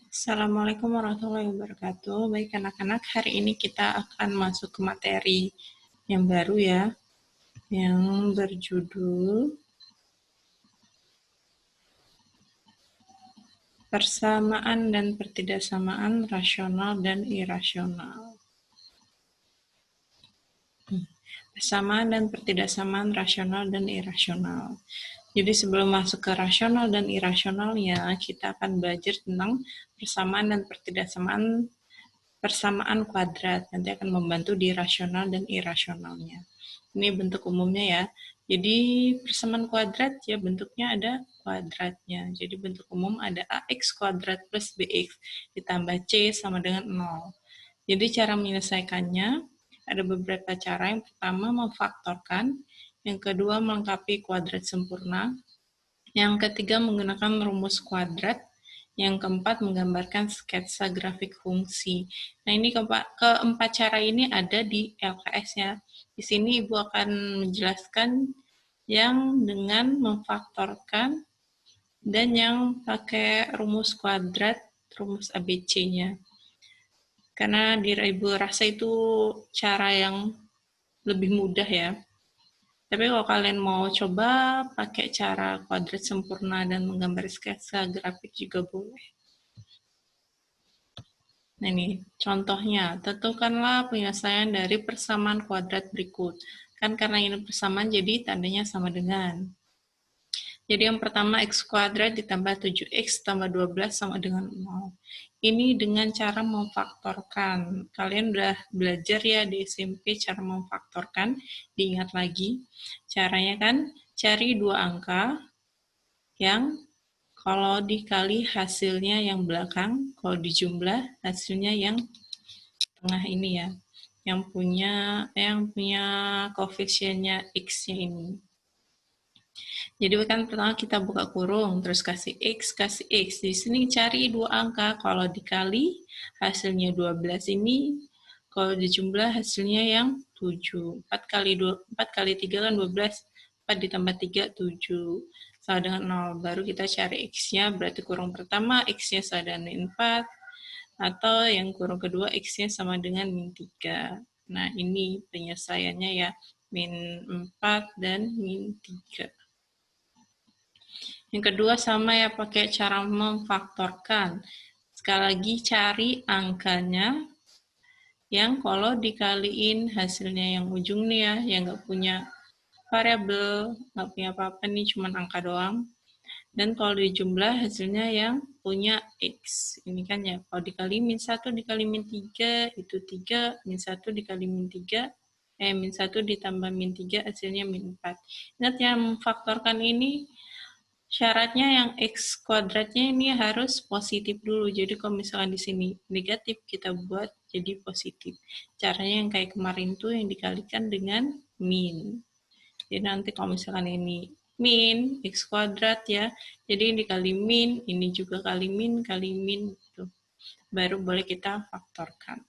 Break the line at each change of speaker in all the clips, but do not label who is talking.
Assalamualaikum warahmatullahi wabarakatuh. Baik anak-anak, hari ini kita akan masuk ke materi yang baru ya, yang berjudul Persamaan dan Pertidaksamaan Rasional dan Irasional. Persamaan dan pertidaksamaan rasional dan irasional. Jadi sebelum masuk ke rasional dan irasionalnya, kita akan belajar tentang persamaan dan persamaan kuadrat. Nanti akan membantu di rasional dan irasionalnya. Ini bentuk umumnya ya. Jadi persamaan kuadrat ya bentuknya ada kuadratnya. Jadi bentuk umum ada ax kuadrat plus bx ditambah c sama dengan 0. Jadi cara menyelesaikannya ada beberapa cara. Yang pertama memfaktorkan, yang kedua melengkapi kuadrat sempurna, yang ketiga menggunakan rumus kuadrat, yang keempat menggambarkan sketsa grafik fungsi. Nah ini keempat cara ini ada di LKS-nya. Di sini Ibu akan menjelaskan yang dengan memfaktorkan dan yang pakai rumus kuadrat, rumus ABC-nya. Karena Ibu rasa itu cara yang lebih mudah ya. Tapi kalau kalian mau coba pakai cara kuadrat sempurna dan menggambar sketsa grafik juga boleh. Nah ini contohnya, tentukanlah penyelesaian dari persamaan kuadrat berikut. Kan karena ini persamaan jadi tandanya sama dengan. Jadi yang pertama x kuadrat ditambah 7x tambah 12 sama dengan 0. Ini dengan cara memfaktorkan. Kalian udah belajar ya di SMP cara memfaktorkan. Diingat lagi. Caranya kan cari dua angka yang kalau dikali hasilnya yang belakang, kalau dijumlah hasilnya yang tengah ini ya. Yang punya koefisiennya x-nya ini. Jadi kan pertama kita buka kurung, terus kasih X. Di sini cari dua angka, kalau dikali hasilnya 12 ini, kalau dijumlah hasilnya yang 7. 4 kali 3 kan 12, 4 ditambah 3, 7. Sama dengan 0, baru kita cari X-nya, berarti kurung pertama X-nya sama dengan 4, atau yang kurung kedua X-nya sama dengan min 3. Nah ini penyelesaiannya ya, min 4 dan min 3. Yang kedua sama ya pakai cara memfaktorkan. Sekali lagi cari angkanya yang kalau dikaliin hasilnya yang ujung nih ya, yang nggak punya variabel, nggak punya apa-apa nih, cuma angka doang. Dan kalau dijumlah hasilnya yang punya X. Ini kan ya, kalau dikali min 1 dikali min 3, itu 3, min 1 dikali min 3, min 1 ditambah min 3, hasilnya min 4. Ingat ya, memfaktorkan ini syaratnya yang X kuadratnya ini harus positif dulu. Jadi kalau misalkan di sini negatif, kita buat jadi positif. Caranya yang kayak kemarin tuh yang dikalikan dengan min. Jadi nanti kalau misalkan ini min, X kuadrat ya, jadi ini dikali min, ini juga kali min, gitu. Baru boleh kita faktorkan.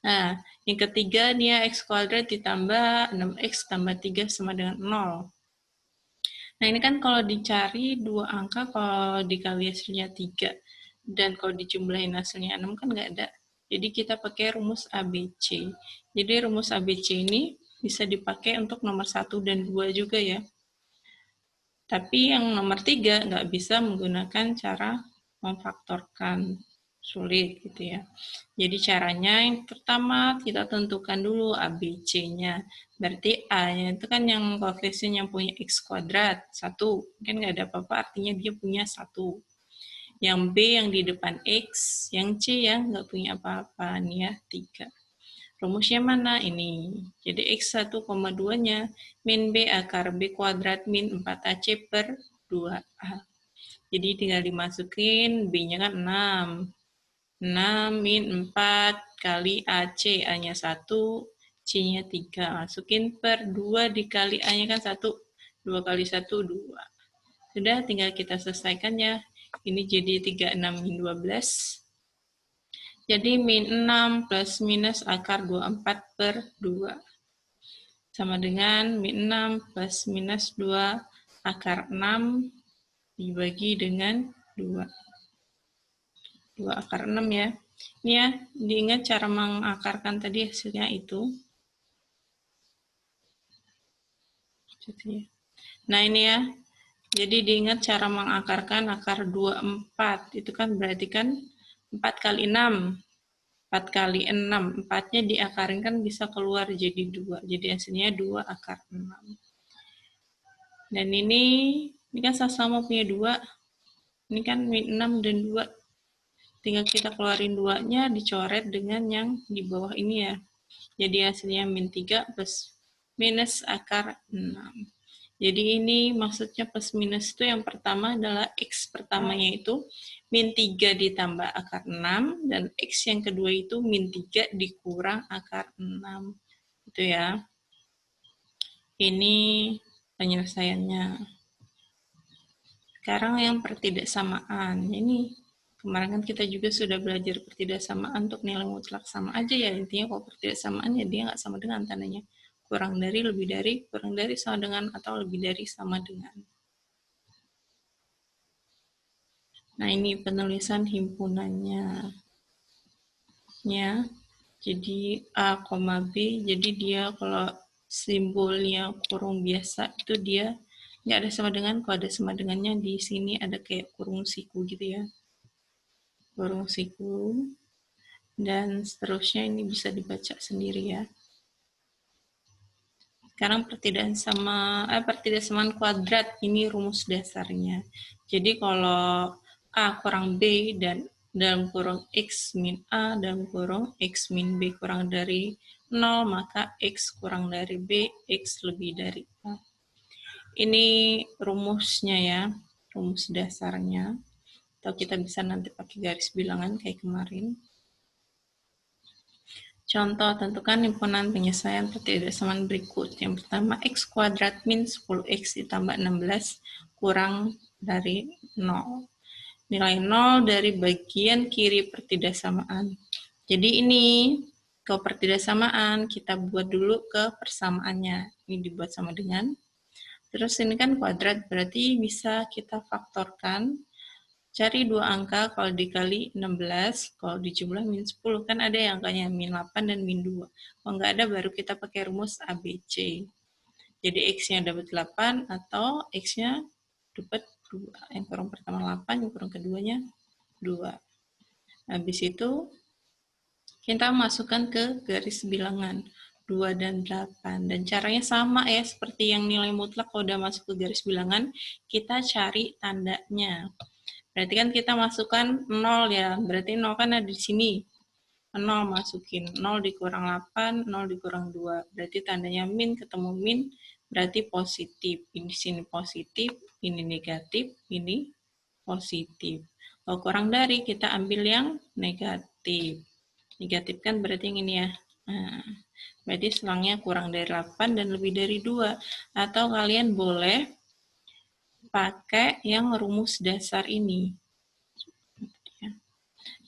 Nah, yang ketiga nih ya, X kuadrat ditambah 6X tambah 3 sama dengan 0. Nah, ini kan kalau dicari dua angka, kalau dikali hasilnya 3, dan kalau dijumlahin hasilnya 6 kan nggak ada. Jadi kita pakai rumus ABC. Jadi rumus ABC ini bisa dipakai untuk nomor 1 dan 2 juga ya. Tapi yang nomor 3 nggak bisa menggunakan cara memfaktorkan. Sulit gitu ya. Jadi caranya yang pertama kita tentukan dulu ABC-nya. Berarti A-nya itu kan yang koefisien yang punya X kuadrat, 1. Kan nggak ada apa-apa, artinya dia punya 1. Yang B yang di depan X, yang C yang nggak punya apa-apa, nih ya, 3. Rumusnya mana? Ini. Jadi X 1,2-nya min B akar B kuadrat min 4AC per 2A. Jadi tinggal dimasukin, B-nya kan 6. 6 min 4 kali AC, A-nya 1, C-nya 3. Masukin per 2 dikali A-nya kan 1. 2 kali 1, 2. Sudah, tinggal kita selesaikan ya. Ini jadi 36 min 12. Jadi min 6 plus minus akar 24 per 2. Sama dengan min 6 plus minus 2 akar 6 dibagi dengan 2. 2 akar 6 ya. Ini ya, diingat cara mengakarkan tadi hasilnya itu. Nah ini ya, jadi diingat cara mengakarkan akar 24. Itu kan berarti kan 4 kali 6. 4 kali 6. 4-nya diakarin kan bisa keluar jadi 2. Jadi hasilnya 2 akar 6. Dan ini kan sama-sama punya 2. Ini kan min 6 dan 2. Tinggal kita keluarin 2-nya, dicoret dengan yang di bawah ini ya. Jadi hasilnya min 3 plus minus akar 6. Jadi ini maksudnya plus minus itu yang pertama adalah X pertamanya itu min 3 ditambah akar 6, dan X yang kedua itu min 3 dikurang akar 6. Itu ya. Ini penyelesaiannya. Sekarang yang pertidaksamaan. Ini kemarin kan kita juga sudah belajar pertidaksamaan untuk nilai mutlak sama aja ya. Intinya kalau pertidaksamaan ya dia nggak sama dengan tandanya. Kurang dari, lebih dari, kurang dari, sama dengan, atau lebih dari, sama dengan. Nah ini penulisan himpunannya. Ya, jadi A, B, jadi dia kalau simbolnya kurung biasa itu dia nggak ada sama dengan, kalau ada sama dengannya di sini ada kayak kurung siku gitu ya. Kurung siku, dan seterusnya ini bisa dibaca sendiri ya. Sekarang pertidaksamaan kuadrat, ini rumus dasarnya. Jadi kalau A kurang B dan dalam kurung X min A dalam kurung X min B kurang dari 0, maka X kurang dari B, X lebih dari A. Ini rumusnya ya, rumus dasarnya. Atau kita bisa nanti pakai garis bilangan kayak kemarin. Contoh, tentukan himpunan penyelesaian pertidaksamaan berikut. Yang pertama, X kuadrat min 10X ditambah 16 kurang dari 0. Nilai 0 dari bagian kiri pertidaksamaan. Jadi ini ke pertidaksamaan, kita buat dulu ke persamaannya. Ini dibuat sama dengan. Terus ini kan kuadrat, berarti bisa kita faktorkan. Cari dua angka, kalau dikali 16, kalau dijumlah min 10, kan ada yang angkanya min 8 dan min 2. Kalau nggak ada, baru kita pakai rumus ABC. Jadi X-nya dapat 8, atau X-nya dapat 2. Yang kurang pertama 8, yang kurang keduanya 2. Habis itu, kita masukkan ke garis bilangan 2 dan 8. Dan caranya sama ya, seperti yang nilai mutlak kalau udah masuk ke garis bilangan, kita cari tandanya. Berarti kan kita masukkan 0 ya, berarti 0 kan ada di sini. 0 masukin, 0 dikurang 8, 0 dikurang 2. Berarti tandanya min ketemu min, berarti positif. Ini di sini positif, ini negatif, ini positif. Kalau kurang dari, kita ambil yang negatif. Negatif kan berarti yang ini ya. Nah, berarti selangnya kurang dari 8 dan lebih dari 2. Atau kalian boleh pakai yang rumus dasar ini.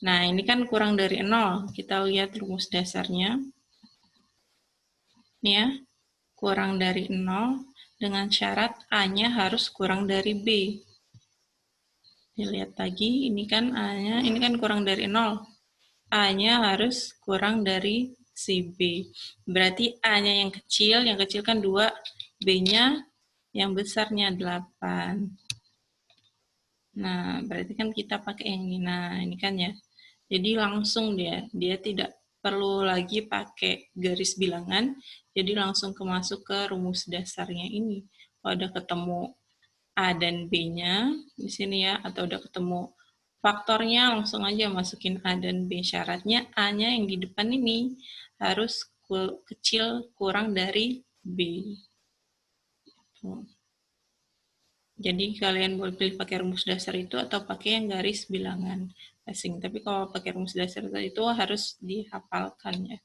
Nah, ini kan kurang dari 0. Kita lihat rumus dasarnya. Ini ya, kurang dari 0 dengan syarat A-nya harus kurang dari B. Dilihat lagi, ini kan A-nya, ini kan kurang dari 0. A-nya harus kurang dari si B. Berarti A-nya yang kecil kan 2, B-nya yang besarnya 8. Nah, berarti kan kita pakai yang ini. Nah, ini kan ya. Jadi langsung dia tidak perlu lagi pakai garis bilangan, jadi langsung masuk ke rumus dasarnya ini. Kalau udah ketemu A dan B-nya di sini ya, atau udah ketemu faktornya, langsung aja masukin A dan B. Syaratnya A-nya yang di depan ini harus kecil kurang dari B. Jadi kalian boleh pilih pakai rumus dasar itu atau pakai yang garis bilangan asing. Tapi kalau pakai rumus dasar itu harus dihafalkan ya.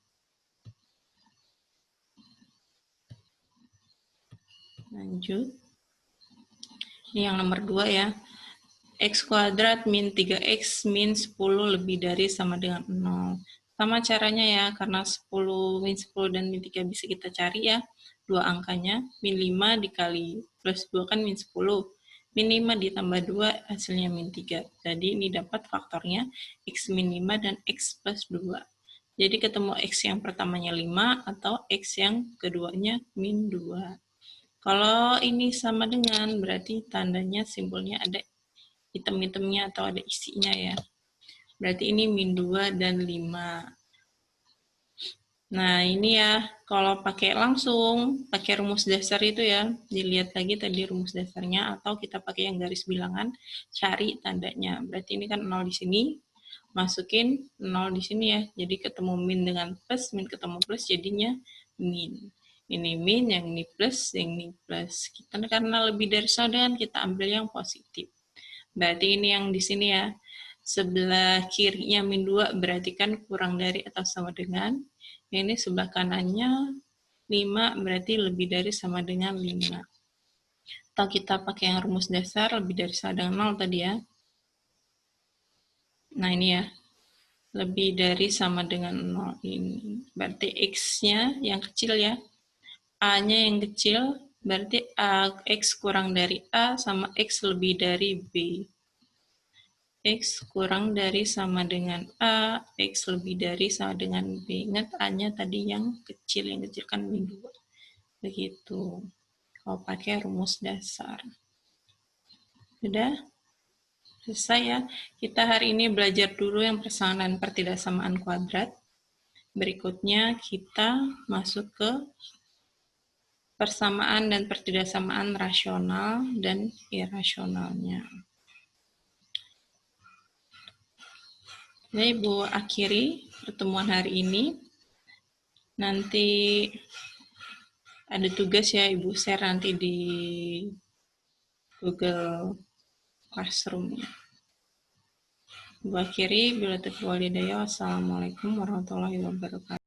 Lanjut. Ini yang nomor 2 ya. X kuadrat min 3X min 10 lebih dari sama dengan 0. Sama caranya ya, karena 10, min 10 dan min 3 bisa kita cari ya. Dua angkanya, min 5 dikali plus 2 kan min 10. min 5 ditambah 2 hasilnya min 3. Jadi ini dapat faktornya X min 5 dan X plus 2. Jadi ketemu X yang pertamanya 5 atau X yang keduanya min 2. Kalau ini sama dengan berarti tandanya simbolnya ada item-itemnya atau ada isinya ya. Berarti ini min 2 dan 5. Nah, ini ya, kalau pakai langsung, pakai rumus dasar itu ya, dilihat lagi tadi rumus dasarnya, atau kita pakai yang garis bilangan, cari tandanya. Berarti ini kan 0 di sini, masukin 0 di sini ya, jadi ketemu min dengan plus, min ketemu plus, jadinya min. Ini min, yang ini plus, yang ini plus. Kita karena lebih dari sama, kita ambil yang positif. Berarti ini yang di sini ya, sebelah kirinya min 2 berarti kan kurang dari atau sama dengan. Ini sebelah kanannya 5 berarti lebih dari sama dengan 5. Atau kita pakai yang rumus dasar lebih dari sama dengan 0 tadi ya. Nah ini ya, lebih dari sama dengan 0 ini. Berarti X-nya yang kecil ya. A-nya yang kecil berarti X kurang dari A sama X lebih dari B. X kurang dari sama dengan A, X lebih dari sama dengan B. Ingat A-nya tadi yang kecil kan min 2. Begitu. Kalau pakai rumus dasar. Sudah? Selesai ya. Kita hari ini belajar dulu yang persamaan dan pertidaksamaan kuadrat. Berikutnya kita masuk ke persamaan dan pertidaksamaan rasional dan irasionalnya. Jadi Ibu akhiri pertemuan hari ini. Nanti ada tugas ya Ibu share nanti di Google Classroom-nya. Ibu akhiri, bila taufiq wal hidayah. Wassalamualaikum warahmatullahi wabarakatuh.